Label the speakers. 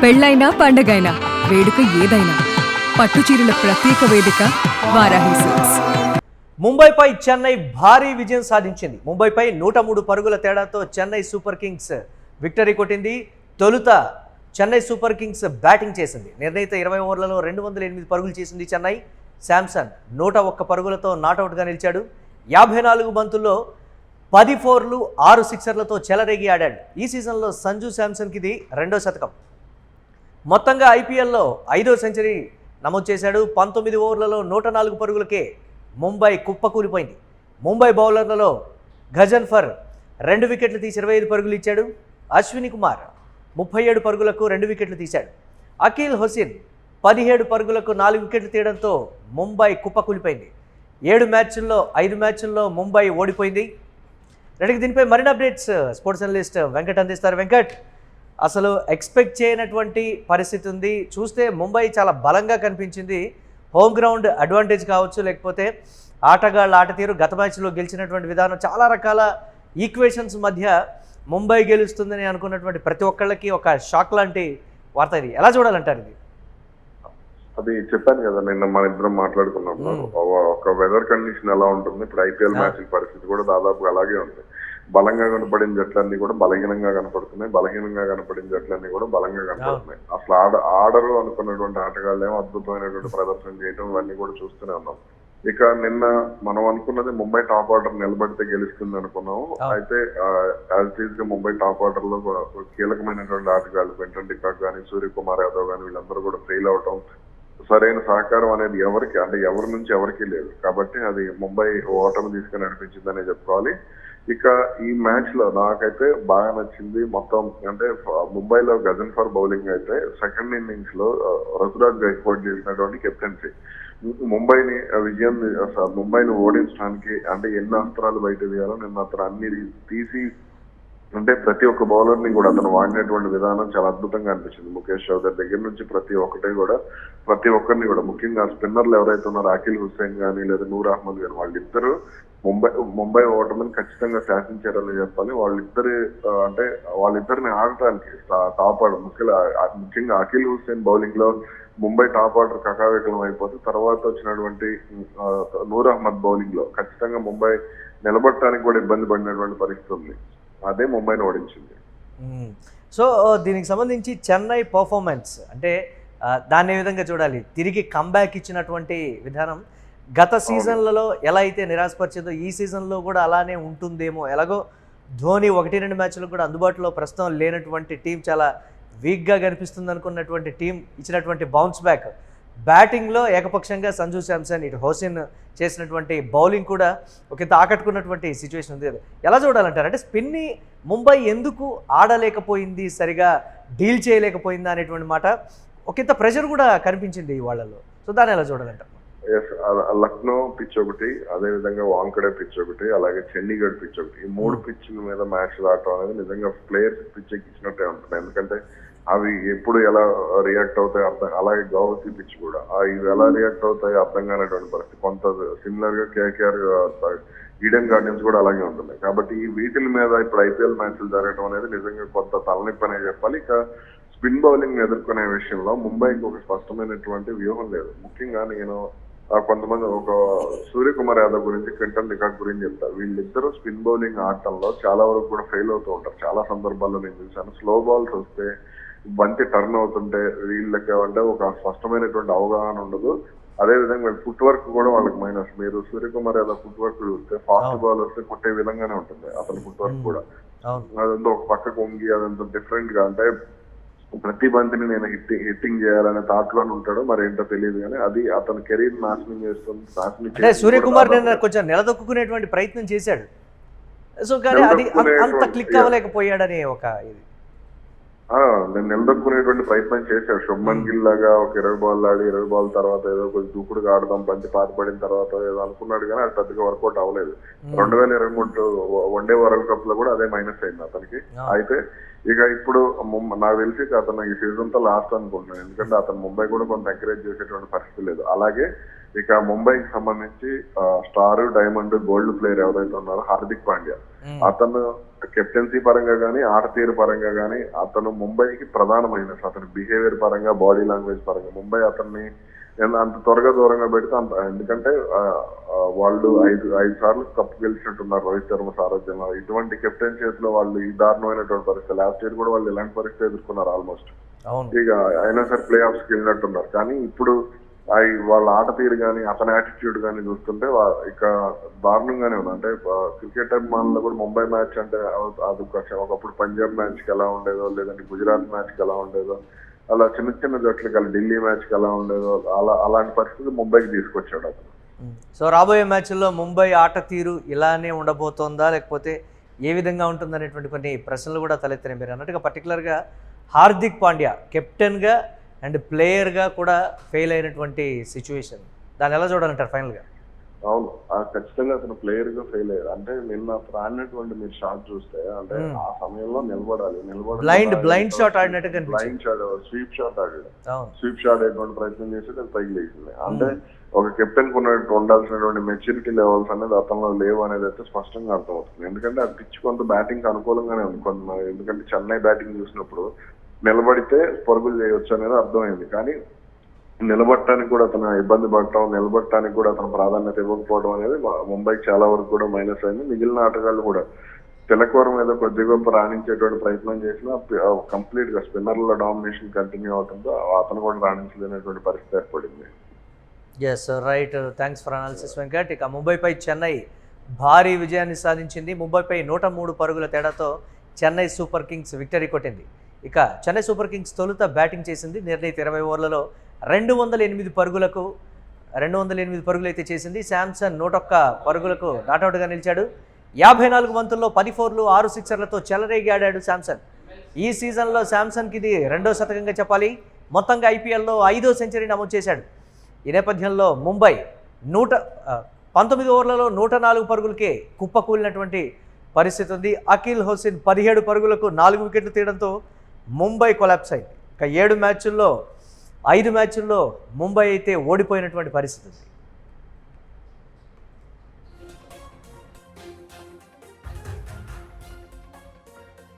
Speaker 1: పెళ్ళైనా పండగైనా వేడుక ఏదైనా పట్టుచీరల ప్రత్యేక వేదిక వారాహి సిల్క్స్.
Speaker 2: ముంబైపై చెన్నై భారీ విజయం సాధించింది. ముంబైపై 103 పరుగుల తేడాతో చెన్నై సూపర్ కింగ్స్ విక్టరీ కొట్టింది. తొలుత చెన్నై సూపర్ కింగ్స్ బ్యాటింగ్ చేసింది. నిర్ణీత 20 ఓవర్లలో 208 పరుగులు చేసింది చెన్నై. శాంసన్ 101 పరుగులతో నాటౌట్గా నిలిచాడు. 54 బంతుల్లో 10 ఫోర్లు 6 సిక్సర్లతో చెలరేగి ఆడాడు. ఈ సీజన్లో సంజు శాంసన్కి ఇది రెండో శతకం. మొత్తంగా ఐపీఎల్లో 5వ సెంచరీ నమోదు చేశాడు. 19 ఓవర్లలో 104 పరుగులకే ముంబై కుప్పకూలిపోయింది. ముంబై బౌలర్లలో గజన్ఫర్ 2 వికెట్లు తీసి 25 పరుగులు ఇచ్చాడు. అశ్విని కుమార్ 37 పరుగులకు 2 వికెట్లు తీశాడు. అకీల్ హుసేన్ 17 పరుగులకు 4 వికెట్లు తీయడంతో ముంబై కుప్పకూలిపోయింది. 7 మ్యాచ్ల్లో 5 మ్యాచ్ల్లో ముంబై ఓడిపోయింది. రెడీకి దీనిపై మరిన్ని అప్డేట్స్ స్పోర్ట్స్ అనలిస్ట్ వెంకట్ అందిస్తారు. వెంకట్, అసలు ఎక్స్పెక్ట్ చేయనటువంటి పరిస్థితి ఉంది. చూస్తే ముంబై చాలా బలంగా కనిపించింది. హోమ్ గ్రౌండ్ అడ్వాంటేజ్ కావచ్చు, లేకపోతే ఆటగాళ్ళ ఆట తీరు, గత మ్యాచ్లో గెలిచినటువంటి విధానం, చాలా రకాల ఈక్వేషన్స్ మధ్య ముంబై గెలుస్తుందని అనుకున్నటువంటి ప్రతి ఒక్కళ్ళకి ఒక షాక్ లాంటి వార్త. ఇది ఎలా చూడాలంటారు? ఇది
Speaker 3: అది చెప్పాను కదా నిన్న మన ఇద్దరం మాట్లాడుకున్నప్పుడు, ఒక వెదర్ కండిషన్ ఎలా ఉంటుంది. ఇప్పుడు ఐపీఎల్ మ్యాచ్ పరిస్థితి కూడా దాదాపుగా అలాగే ఉంది. బలంగా కనపడిన జట్లన్నీ కూడా బలహీనంగా కనపడుతున్నాయి, బలహీనంగా కనపడిన జట్లన్నీ కూడా బలంగా కనపడుతున్నాయి. అసలు ఆడరు అనుకున్నటువంటి ఆటగాళ్ళు ఏమో అద్భుతమైనటువంటి ప్రదర్శన చేయడం ఇవన్నీ కూడా చూస్తూనే ఉన్నాం. ఇక నిన్న మనం అనుకున్నది ముంబై టాప్ ఆర్డర్ నిలబడితే గెలుస్తుంది అనుకున్నాము. అయితే యాజ్ ఇట్ ఈస్ గా ముంబై టాప్ ఆర్డర్ లో కీలకమైనటువంటి ఆటగాళ్ళు క్వింటన్ డికాక్ కానీ, సూర్యకుమార్ యాదవ్ కానీ వీళ్ళందరూ కూడా ఫెయిల్ అవటం, సరైన సహకారం అనేది ఎవరి నుంచి ఎవరికీ లేదు. కాబట్టి అది ముంబై ఓటమి తీసుకుని నడిపించిందనే చెప్పుకోవాలి. ఇక ఈ మ్యాచ్ లో నాకైతే బాగా నచ్చింది మొత్తం. అంటే ముంబైలో గజన్ఫర్ బౌలింగ్ అయితే సెకండ్ ఇన్నింగ్స్ లో రుతురాజ్ గైక్వాడ్ చేసినటువంటి కెప్టెన్సీ ముంబైని ఓడించడానికి అంటే ఎన్ని అస్త్రాలు బయట తీయాలో నిన్న అతను అన్ని తీసి, అంటే ప్రతి ఒక్క బౌలర్ ని కూడా అతను వాడినటువంటి విధానం చాలా అద్భుతంగా అనిపించింది. ముఖేష్ చౌదరి దగ్గర నుంచి ప్రతి ఒక్కరిని కూడా ముఖ్యంగా స్పిన్నర్లు ఎవరైతే ఉన్నారో అఖిల్ హుస్సేన్ కానీ లేదా నూర్ అహ్మద్ కానీ వాళ్ళిద్దరు ముంబై ఓటమిని ఖచ్చితంగా శాసించారని చెప్పాలి. వాళ్ళిద్దరిని ఆడటానికి టాప్ ఆర్డర్ ముఖ్యంగా అఖిల్ హుస్సేన్ బౌలింగ్ లో ముంబై టాప్ ఆర్డర్ కకావికలం అయిపోతే తర్వాత వచ్చినటువంటి నూర్ అహ్మద్ బౌలింగ్ లో ఖచ్చితంగా ముంబై నిలబడటానికి కూడా ఇబ్బంది పడినటువంటి పరిస్థితి ఉంది. అదే ముంబైని ఓడించింది.
Speaker 2: సో దీనికి సంబంధించి చెన్నై పర్ఫార్మెన్స్ అంటే దాన్ని ఏ విధంగా చూడాలి? తిరిగి కంబ్యాక్ ఇచ్చినటువంటి విధానం గత సీజన్లలో ఎలా అయితే నిరాశపరిచిందో ఈ సీజన్లో కూడా అలానే ఉంటుందేమో. ఎలాగో ధోని 1-2 మ్యాచ్లకు కూడా అందుబాటులో ప్రస్తుతం లేనటువంటి టీం, చాలా వీక్గా కనిపిస్తుంది అనుకున్నటువంటి టీం ఇచ్చినటువంటి బౌన్స్ బ్యాక్, బ్యాటింగ్లో ఏకపక్షంగా సంజు శాంసన్, ఇటు హుసేన్ చేసినటువంటి బౌలింగ్ కూడా ఒకంత ఆకట్టుకున్నటువంటి సిచ్యువేషన్ ఉంది. ఎలా చూడాలంటారు? అంటే స్పిన్ని ముంబై ఎందుకు ఆడలేకపోయింది, సరిగా డీల్ చేయలేకపోయిందా అనేటువంటి మాట, ఒకంత ప్రెషర్ కూడా కనిపించింది వాళ్ళలో. సో దాన్ని ఎలా చూడాలంటారు?
Speaker 3: లక్నో పిచ్ ఒకటి, అదే విధంగా వాంకడే పిచ్ ఒకటి, అలాగే చండీగఢ్ పిచ్ ఒకటి, ఈ 3 పిచ్ల మీద మ్యాచ్ ఆడటం అనేది నిజంగా ప్లేయర్స్ పిచ్ ఎక్కించినట్టే ఉంటుంది. ఎందుకంటే అవి ఎప్పుడు ఎలా రియాక్ట్ అవుతాయి అర్థం, అలాగే గౌహతి పిచ్ కూడా ఇవి ఎలా రియాక్ట్ అవుతాయి అర్థం కానటువంటి పరిస్థితి. కొంత సిమిలర్ గా కేకేఆర్ ఈడెన్ గార్డెన్స్ కూడా అలాగే ఉంటుంది. కాబట్టి ఈ వీటిల మీద ఇప్పుడు ఐపీఎల్ మ్యాచ్లు జరగడం అనేది నిజంగా కొంత తలనొప్పి అనే చెప్పాలి. ఇక స్పిన్ బౌలింగ్ ఎదుర్కొనే విషయంలో ముంబైకి ఒక స్పష్టమైనటువంటి వ్యూహం లేదు. ముఖ్యంగా నేను కొంతమంది ఒక సూర్యకుమార్ యాదవ్ గురించి, క్వింటన్ డికాక్ గురించి చెప్తారు. వీళ్ళిద్దరూ స్పిన్ బౌలింగ్ ఆడటంలో చాలా వరకు కూడా ఫెయిల్ అవుతూ ఉంటారు. చాలా సందర్భాల్లో నేను చూశాను. స్లో బాల్స్ వస్తే బంతి టర్న్ అవుతుంటే వీళ్ళకి అంటే ఒక స్పష్టమైనటువంటి అవగాహన ఉండదు. అదేవిధంగా ఫుట్ వర్క్ కూడా వాళ్ళకి మైనస్. మీరు సూర్యకుమార్ యాదవ్ ఫుట్ వర్క్ చూస్తే ఫాస్ట్ బాల్ వస్తే కొట్టే విధంగానే ఉంటుంది అతని ఫుట్ వర్క్ కూడా. అదంతా ఒక పక్కకు వంగి అదంతా డిఫరెంట్ గా, అంటే ప్రతి బంతిని నేను హిట్టింగ్ చేయాలనే థాట్ లోనే ఉంటాడు. మరి ఏంటో తెలియదు కానీ అది అతని కెరీర్ నాశనం చేస్తుంది.
Speaker 2: సూర్యకుమార్ కొంచెం నిలదొక్కునేటువంటి ప్రయత్నం చేశాడు. సో కానీ అది అంత క్లిక్ అవ్వలేకపోయాడని ఒక ఇది
Speaker 3: నేను నిలదొక్కునేటువంటి ప్రయత్నం చేశాడు. శుభ్మన్ గిల్ లాగా ఒక 20 బాల్ ఆడి 20 బాల్ తర్వాత ఏదో కొంచెం దూకుడుగా ఆడదాం, బంతి పాతపడిన తర్వాత ఏదో అనుకున్నాడు కానీ అది పెద్దగా వర్కౌట్ అవ్వలేదు. 2023 వన్డే వరల్డ్ కప్ లో కూడా అదే మైనస్ అయింది అతనికి. అయితే ఇక ఇప్పుడు నాకు తెలిసి అతను ఈ సీజన్ తో లాస్ట్ అనుకుంటున్నాను. ఎందుకంటే అతను ముంబై కూడా కొంత ఎంకరేజ్ చేసేటువంటి పరిస్థితి లేదు. అలాగే ఇక ముంబైకి సంబంధించి స్టార్, డైమండ్, గోల్డ్ ప్లేయర్ ఎవరైతే ఉన్నారో హార్దిక్ పాండ్యా, అతను కెప్టెన్సీ పరంగా కానీ ఆటతీరు పరంగా కానీ అతను ముంబైకి ప్రధానమైన అతని బిహేవియర్ పరంగా బాడీ లాంగ్వేజ్ పరంగా ముంబై అతన్ని అంత త్వరగా దూరంగా పెడితే అంత, ఎందుకంటే వాళ్ళు ఐదు సార్లు కప్పు గెలిచినట్టున్నారు రోహిత్ శర్మ సారథ్యంలో. ఇటువంటి కెప్టెన్ చేతిలో వాళ్ళు ఈ దారుణమైనటువంటి పరిస్థితి, లాస్ట్ ఇయర్ కూడా వాళ్ళు ఇలాంటి పరిస్థితి ఎదుర్కొన్నారు ఆల్మోస్ట్. ఇక అయినా సరే ప్లే ఆఫ్స్కి వెళ్ళినట్టున్నారు. కానీ ఇప్పుడు వాళ్ళ ఆట తీరు కానీ అతని యాటిట్యూడ్ కానీ చూస్తుంటే ఇక దారుణంగానే ఉంది. అంటే క్రికెట్ అభిమానులు కూడా ముంబై మ్యాచ్ అంటే అది ఒకప్పుడు పంజాబ్ మ్యాచ్కి ఎలా ఉండేదో, లేదంటే గుజరాత్ మ్యాచ్కి ఎలా ఉండేదో, అలా చిన్న చిన్న జట్లకి అలా ఢిల్లీ మ్యాచ్కి ఎలా ఉండేదో అలాంటి పరిస్థితి ముంబైకి తీసుకొచ్చాడు అతను.
Speaker 2: సో రాబోయే మ్యాచ్ల్లో ముంబై ఆట తీరు ఇలానే ఉండబోతోందా, లేకపోతే ఏ విధంగా ఉంటుందనేటువంటి కొన్ని ప్రశ్నలు కూడా తలెత్తినాయి. మీరు అన్నట్టుగా పర్టికులర్గా హార్దిక్ పాండ్యా కెప్టెన్గా అండ్ ప్లేయర్గా కూడా ఫెయిల్ అయినటువంటి సిచ్యువేషన్, దాన్ని ఎలా చూడాలంటారు ఫైనల్గా?
Speaker 3: అవును, ఖచ్చితంగా అతను ప్లేయర్ గా ఫెయిల్ అయ్యారు. అంటే నిన్న అతను ఆడినటువంటి మీరు షాట్ చూస్తే, అంటే ఆ సమయంలో నిలబడాలి,
Speaker 2: బ్లైండ్ షాట్ ఆడినట్టు
Speaker 3: బ్లైండ్ షాట్, స్వీప్ షాట్ ఆడాడు. స్వీప్ షాట్ అయ్యేటువంటి ప్రయత్నం చేసి అది పైకి. అంటే ఒక కెప్టెన్ కు ఉండాల్సినటువంటి మెచ్యూరిటీ లెవెల్స్ అనేది అతనిలో లేవు అనేది అయితే స్పష్టంగా అర్థమవుతుంది. ఎందుకంటే ఆ పిచ్ కొంత బ్యాటింగ్ అనుకూలంగానే ఉంది కొంత, ఎందుకంటే చెన్నై బ్యాటింగ్ చూసినప్పుడు నిలబడితే పరుగులు చేయొచ్చు అనేది అర్థమైంది. కానీ నిలబడటానికి కూడా అతను ఇబ్బంది పడటం, నిలబడటానికి కూడా అతను ప్రాధాన్యత ఇవ్వకపోవడం అనేది ముంబైకి చాలా వరకు కూడా మైనస్ అయింది. మిగిలిన ఆటగాళ్ళు కూడా తిలకవరం మీద కొద్ది గొప్ప రాణించేటువంటి ప్రయత్నం చేసినా కంప్లీట్ గా స్పిన్నర్ల డామినేషన్ కంటిన్యూ అవడంతో అతను కూడా రాణించలేనటువంటి పరిస్థితి ఏర్పడింది.
Speaker 2: Yes right, thanks for analysis Venkat. ఇక ముంబైపై చెన్నై భారీ విజయాన్ని సాధించింది. ముంబైపై 103 పరుగుల తేడాతో చెన్నై సూపర్ కింగ్స్ విక్టరీ కొట్టింది. ఇక చెన్నై సూపర్ కింగ్స్ తొలుత బ్యాటింగ్ చేసింది. నిర్ణీత 20 ఓవర్లలో 208 పరుగులు అయితే చేసింది. శాంసన్ 101 పరుగులకు నాట్అవుట్గా నిలిచాడు. 54 బంతుల్లో 10 4లు 6 సిక్సర్లతో చెలరేగి ఆడాడు శాంసన్. ఈ సీజన్లో శాంసన్కి ఇది 2వ శతకంగా చెప్పాలి. మొత్తంగా ఐపీఎల్లో 5వ సెంచరీ నమోదు చేశాడు. ఈ నేపథ్యంలో ముంబై 19 ఓవర్లలో 104 పరుగులకే కుప్పకూలినటువంటి పరిస్థితి ఉంది. అఖిల్ హుసేన్ 17 పరుగులకు 4 వికెట్లు తీయడంతో ముంబై కొలాప్స్ అయింది. ఇక 5 మ్యాచ్ల్లో ముంబై అయితే ఓడిపోయినటువంటి పరిస్థితి ఉంది.